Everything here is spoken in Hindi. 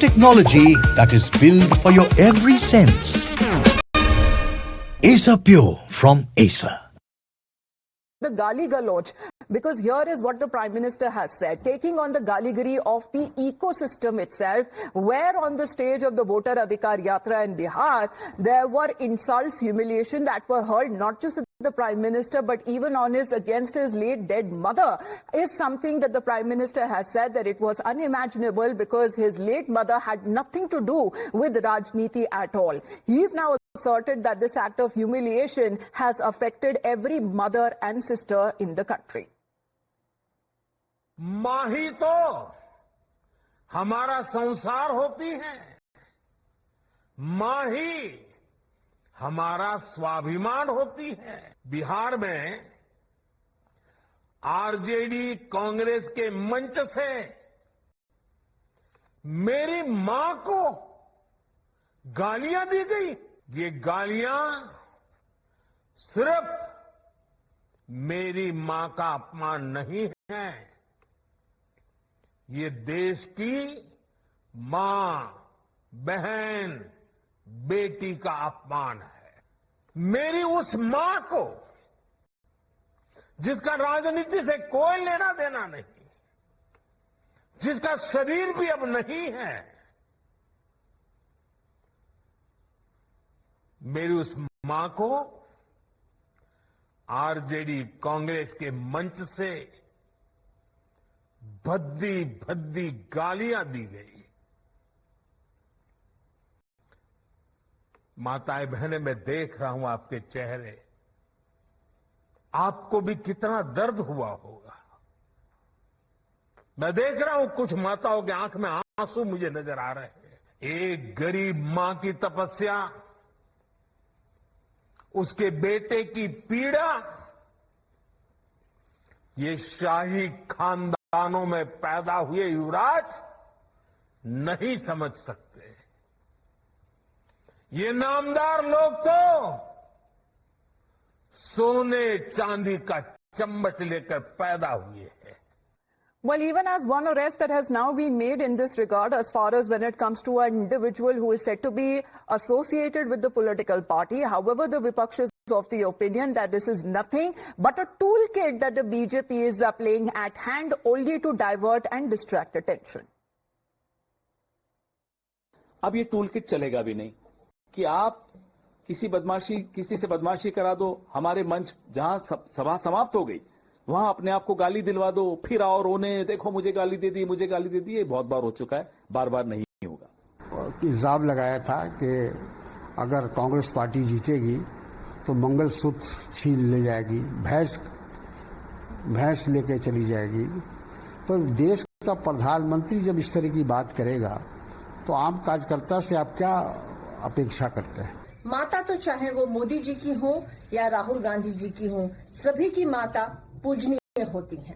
technology that is built for your every sense. Acer Pure from Acer. The Gali Galoch, because here is what the Prime Minister has said, taking on the Galigari of the ecosystem itself, where on the stage of the Voter Adhikar Yatra in Bihar, there were insults, humiliation that were heard not just at the Prime Minister, but even on against his late dead mother, is something that the Prime Minister has said that it was unimaginable because his late mother had nothing to do with Rajniti at all. He's now asserted that this act of humiliation has affected every mother and sister in the country. माँ ही तो हमारा संसार होती है, माँ ही हमारा स्वाभिमान होती है। बिहार में आरजेडी कांग्रेस के मंच से मेरी मां को गालियां दी गई। ये गालियां सिर्फ मेरी मां का अपमान नहीं है, ये देश की मां, बहन, बेटी का अपमान है। मेरी उस मां को जिसका राजनीति से कोई लेना देना नहीं, जिसका शरीर भी अब नहीं है, मेरी उस मां को आरजेडी कांग्रेस के मंच से भद्दी भद्दी गालियां दी गई। माताएं बहनें, मैं देख रहा हूं आपके चेहरे, आपको भी कितना दर्द हुआ होगा। मैं देख रहा हूं कुछ माताओं की आंख में आंसू मुझे नजर आ रहे हैं। एक गरीब मां की तपस्या, उसके बेटे की पीड़ा, ये शाही खानदानों में पैदा हुए युवराज नहीं समझ सकते। ये नामदार लोग तो सोने चांदी का चम्मच लेकर पैदा हुए हैं। Well, even as one arrest that has now been made in this regard, as far as when it comes to an individual who is said to be associated with the political party. However, the Vipaksh is of the opinion that this is nothing but a toolkit that the BJP is playing at hand only to divert and distract attention. अब ये टूलकिट चलेगा भी नहीं कि आप किसी से बदमाशी करा दो, हमारे मंच जहां सभा समाप्त हो गई वहां अपने आप को गाली दिलवा दो, फिर आओ रोने, देखो मुझे गाली दे दी, मुझे गाली दे दी। ये बहुत बार हो चुका है, बार बार नहीं होगा। इल्जाम लगाया था कि अगर कांग्रेस पार्टी जीतेगी तो मंगलसूत्र छीन ले जाएगी, भैंस लेके चली जाएगी। तो देश का प्रधानमंत्री जब इस तरह की बात करेगा तो आम कार्यकर्ता से आप क्या अपेक्षा करते हैं? माता तो चाहे वो मोदी जी की हो या राहुल गांधी जी की हो, सभी की माता पूजनीय होती है।